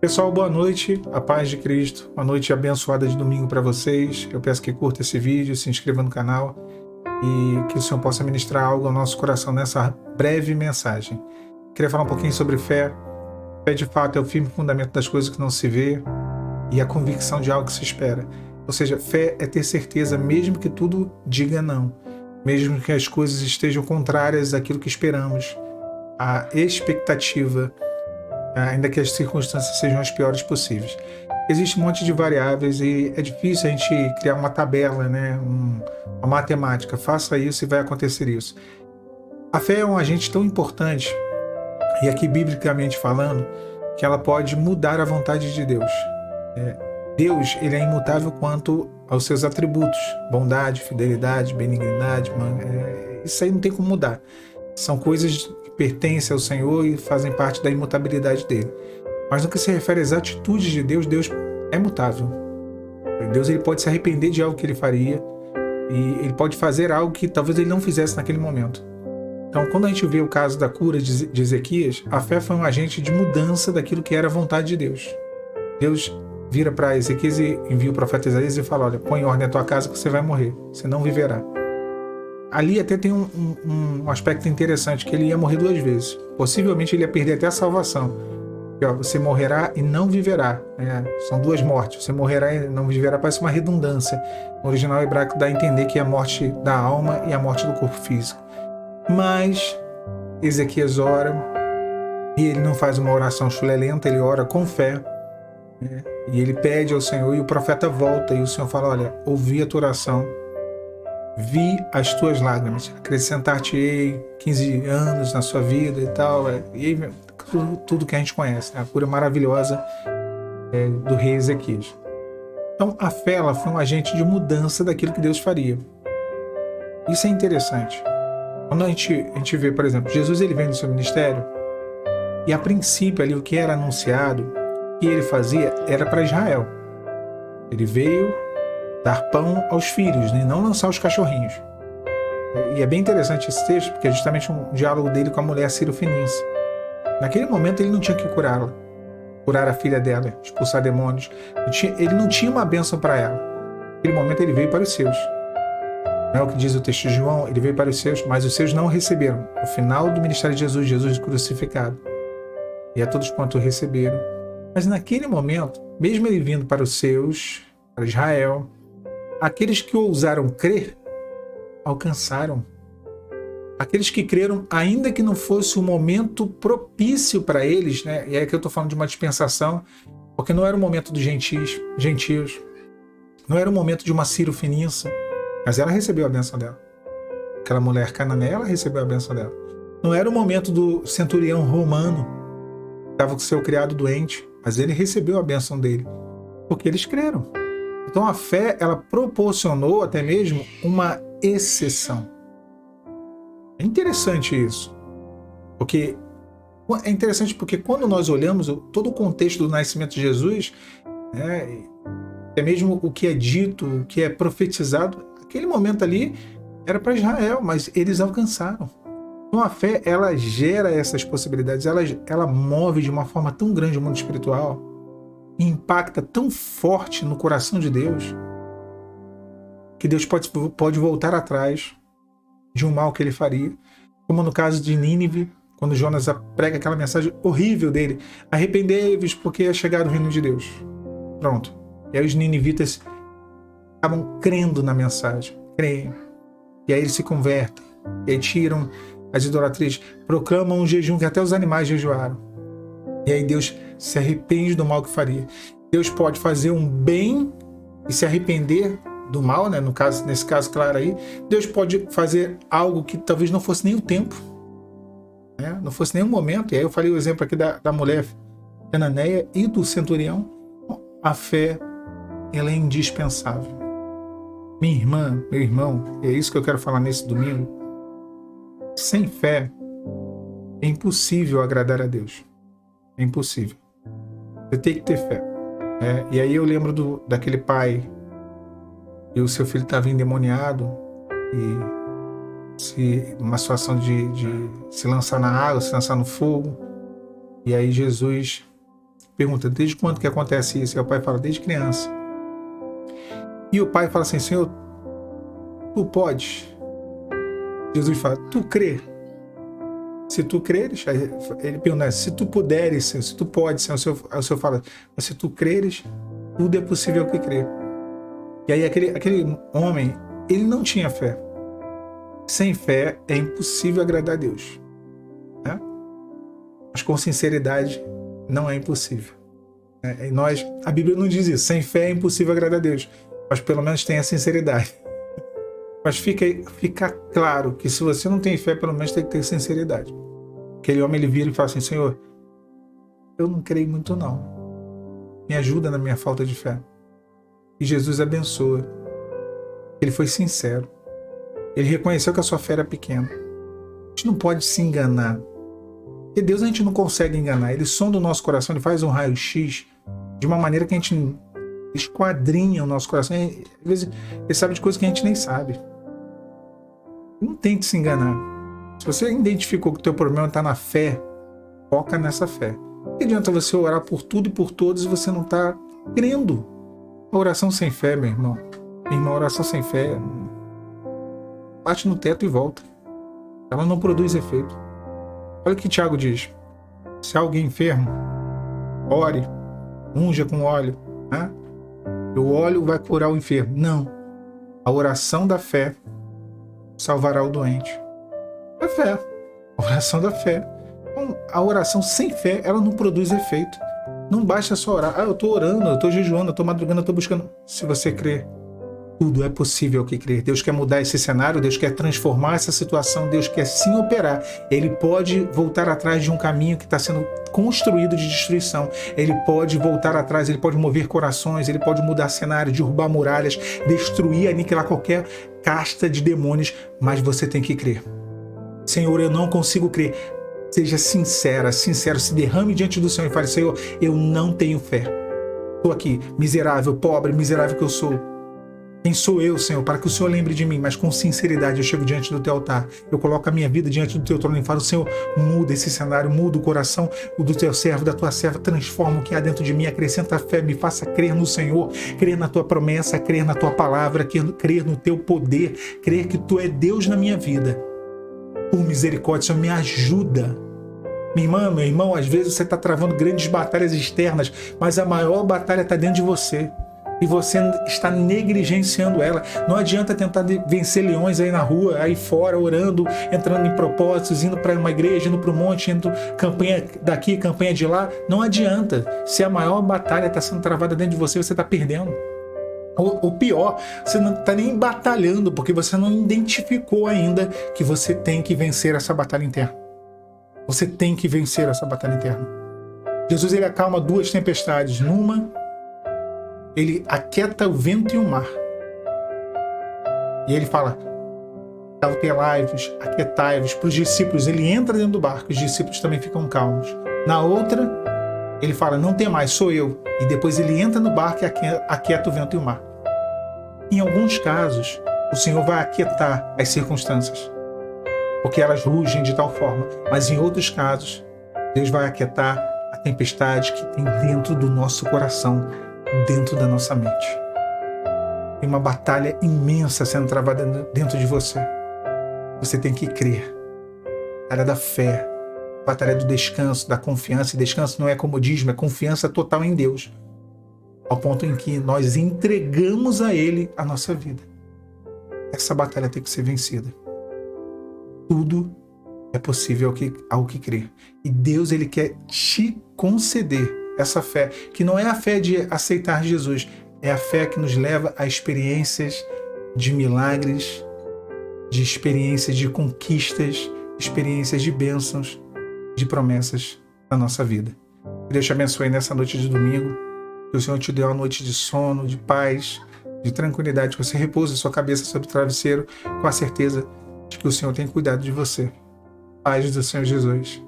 Pessoal, boa noite, a paz de Cristo, uma noite abençoada de domingo para vocês. Eu peço que curta esse vídeo, se inscreva no canal e que o Senhor possa ministrar algo ao nosso coração nessa breve mensagem. Queria falar um pouquinho sobre fé. Fé, de fato, é o firme fundamento das coisas que não se vê e a convicção de algo que se espera. Ou seja, fé é ter certeza mesmo que tudo diga não, mesmo que as coisas estejam contrárias àquilo que esperamos. A expectativa, ainda que as circunstâncias sejam as piores possíveis. Existe um monte de variáveis e é difícil a gente criar uma tabela, né? Uma matemática. Faça isso e vai acontecer isso. A fé é um agente tão importante, e aqui biblicamente falando, que ela pode mudar a vontade de Deus. Deus, ele é imutável quanto aos seus atributos: bondade, fidelidade, benignidade. Isso aí não tem como mudar. São coisas que pertencem ao Senhor e fazem parte da imutabilidade dele. Mas no que se refere às atitudes de Deus, Deus é mutável. Deus, ele pode se arrepender de algo que ele faria e ele pode fazer algo que talvez ele não fizesse naquele momento. Então, quando a gente vê o caso da cura de Ezequias, a fé foi um agente de mudança daquilo que era a vontade de Deus. Deus vira para Ezequias e envia o profeta Isaías e fala: olha, põe em ordem a tua casa que você vai morrer, você não viverá. Ali até tem um aspecto interessante, que ele ia morrer 2 vezes. Possivelmente ele ia perder até a salvação. E, você morrerá e não viverá. São 2 mortes. Você morrerá e não viverá, parece uma redundância. No original hebraico dá a entender que é a morte da alma e a morte do corpo físico. Mas Ezequias ora, e ele não faz uma oração chulelenta, ele ora com fé. E ele pede ao Senhor, e o profeta volta, e o Senhor fala: olha, ouvi a tua oração, vi as tuas lágrimas, acrescentar-te-ei 15 anos na sua vida e tal. E aí, tudo que a gente conhece, a cura maravilhosa do rei Ezequias. Então a fé, ela foi um agente de mudança daquilo que Deus faria. Isso é interessante. Quando a gente vê, por exemplo, Jesus, ele vem no seu ministério, e a princípio ali o que era anunciado, o que ele fazia era para Israel. Ele veio dar pão aos filhos, e não lançar os cachorrinhos. E é bem interessante esse texto, porque é justamente um diálogo dele com a mulher Cirofenícia. Naquele momento ele não tinha que curá-la, curar a filha dela, expulsar demônios. Ele não tinha uma bênção para ela. Naquele momento ele veio para os seus. Não é o que diz o texto de João? Ele veio para os seus, mas os seus não o receberam. No final do ministério de Jesus, Jesus crucificado. E a todos quanto o receberam. Mas naquele momento, mesmo ele vindo para os seus, para Israel, aqueles que ousaram crer, alcançaram. Aqueles que creram, ainda que não fosse um momento propício para eles, né? E é que eu estou falando de uma dispensação, porque não era o momento dos gentios, não era o momento de uma Cirofenícia, mas ela recebeu a bênção dela. Aquela mulher cananeia, ela recebeu a bênção dela. Não era o momento do centurião romano, que estava com o seu criado doente, mas ele recebeu a bênção dele, porque eles creram. Então a fé, ela proporcionou até mesmo uma exceção. É interessante isso, porque quando nós olhamos todo o contexto do nascimento de Jesus, até mesmo o que é dito, o que é profetizado, aquele momento ali era para Israel, mas eles alcançaram. Então a fé, ela gera essas possibilidades, ela move de uma forma tão grande o mundo espiritual, e impacta tão forte no coração de Deus, que Deus pode voltar atrás de um mal que ele faria, como no caso de Nínive, quando Jonas prega aquela mensagem horrível dele: arrependei-vos porque é chegado o reino de Deus. Pronto. E aí os ninivitas acabam crendo na mensagem, creem, e aí eles se convertem, e aí tiram as idolatrias, proclamam um jejum que até os animais jejuaram, e aí Deus se arrepende do mal que faria. Deus pode fazer um bem e se arrepender do mal, né? Nesse caso claro aí, Deus pode fazer algo que talvez não fosse nem o tempo, né? Não fosse nem o momento. E aí eu falei o exemplo aqui da mulher cananeia e do centurião. A fé, ela é indispensável. Minha irmã, meu irmão, é isso que eu quero falar nesse domingo. Sem fé é impossível agradar a Deus. É impossível. Você tem que ter fé. E aí eu lembro daquele pai, e o seu filho estava endemoniado, e uma situação de se lançar na água, se lançar no fogo. E aí Jesus pergunta, desde quando que acontece isso? E o pai fala, desde criança. E o pai fala assim, Senhor, tu podes. Jesus fala, tu crê? Se tu creres, ele pergunta, se tu puderes, Senhor, se tu podes, Senhor, o Senhor fala, mas se tu creres, tudo é possível que crê. E aí aquele homem, ele não tinha fé. Sem fé é impossível agradar a Deus. Né? Mas com sinceridade não é impossível. E a Bíblia não diz isso, sem fé é impossível agradar a Deus. Mas pelo menos tenha sinceridade. Mas fica claro que se você não tem fé, pelo menos tem que ter sinceridade. Aquele homem, ele vira e fala assim, Senhor, eu não creio muito não. Me ajuda na minha falta de fé. E Jesus abençoa. Ele foi sincero. Ele reconheceu que a sua fé era pequena. A gente não pode se enganar. Porque Deus a gente não consegue enganar. Ele sonda o nosso coração, ele faz um raio-x de uma maneira que a gente esquadrinha o nosso coração. Às vezes ele sabe de coisas que a gente nem sabe. Não tente se enganar. Se você identificou que o teu problema está na fé, foca nessa fé. Não adianta você orar por tudo e por todos e você não está crendo. A oração sem fé, meu irmão. Minha irmã, a oração sem fé bate no teto e volta. Ela não produz efeito. Olha o que Tiago diz. Se há alguém enfermo, ore, unja com óleo. Né? O óleo vai curar o enfermo. Não. A oração da fé salvará o doente. É fé. A oração da fé. Então, a oração sem fé, ela não produz efeito. Não basta só orar. Eu estou orando, eu estou jejuando, eu estou madrugando, eu estou buscando. Se você crer, tudo é possível que crer. Deus quer mudar esse cenário, Deus quer transformar essa situação, Deus quer sim operar. Ele pode voltar atrás de um caminho que está sendo construído de destruição. Ele pode voltar atrás, ele pode mover corações, ele pode mudar cenário, derrubar muralhas, destruir, aniquilar qualquer casta de demônios, mas você tem que crer. Senhor, eu não consigo crer. Seja sincero, se derrame diante do Senhor e fale, Senhor, eu não tenho fé. Estou aqui, miserável, pobre, miserável que eu sou. Quem sou eu, Senhor, para que o Senhor lembre de mim, mas com sinceridade eu chego diante do teu altar. Eu coloco a minha vida diante do teu trono e falo, Senhor, muda esse cenário, muda o coração do teu servo, da tua serva, transforma o que há dentro de mim, acrescenta a fé, me faça crer no Senhor, crer na tua promessa, crer na tua palavra, crer no teu poder, crer que tu é Deus na minha vida. Por misericórdia, Senhor, me ajuda. Minha irmã, meu irmão, às vezes você está travando grandes batalhas externas, mas a maior batalha está dentro de você. E você está negligenciando ela. Não adianta tentar vencer leões aí na rua, aí fora, orando, entrando em propósitos, indo para uma igreja, indo para um monte, indo campanha daqui, campanha de lá. Não adianta. Se a maior batalha está sendo travada dentro de você, você está perdendo. O pior, você não está nem batalhando, porque você não identificou ainda que você tem que vencer essa batalha interna. Você tem que vencer essa batalha interna. Jesus, ele acalma duas tempestades. Numa, ele aquieta o vento e o mar. E ele fala, cautelai-vos, aquietai-vos. Para os discípulos, ele entra dentro do barco, os discípulos também ficam calmos. Na outra, ele fala, não temais, sou eu. E depois ele entra no barco e aquieta o vento e o mar. Em alguns casos, o Senhor vai aquietar as circunstâncias, porque elas rugem de tal forma. Mas em outros casos, Deus vai aquietar a tempestade que tem dentro do nosso coração, dentro da nossa mente. Tem uma batalha imensa sendo travada dentro de você. Você tem que crer. Batalha da fé, batalha do descanso, da confiança. E descanso não é comodismo, é confiança total em Deus. Ao ponto em que nós entregamos a Ele a nossa vida. Essa batalha tem que ser vencida. Tudo é possível ao que crer. E Deus, ele quer te conceder essa fé, que não é a fé de aceitar Jesus, é a fé que nos leva a experiências de milagres, de experiências de conquistas, experiências de bênçãos, de promessas na nossa vida. Que Deus te abençoe nessa noite de domingo, que o Senhor te dê uma noite de sono, de paz, de tranquilidade, que você repouse sua cabeça sobre o travesseiro com a certeza de que o Senhor tem cuidado de você. Paz do Senhor Jesus.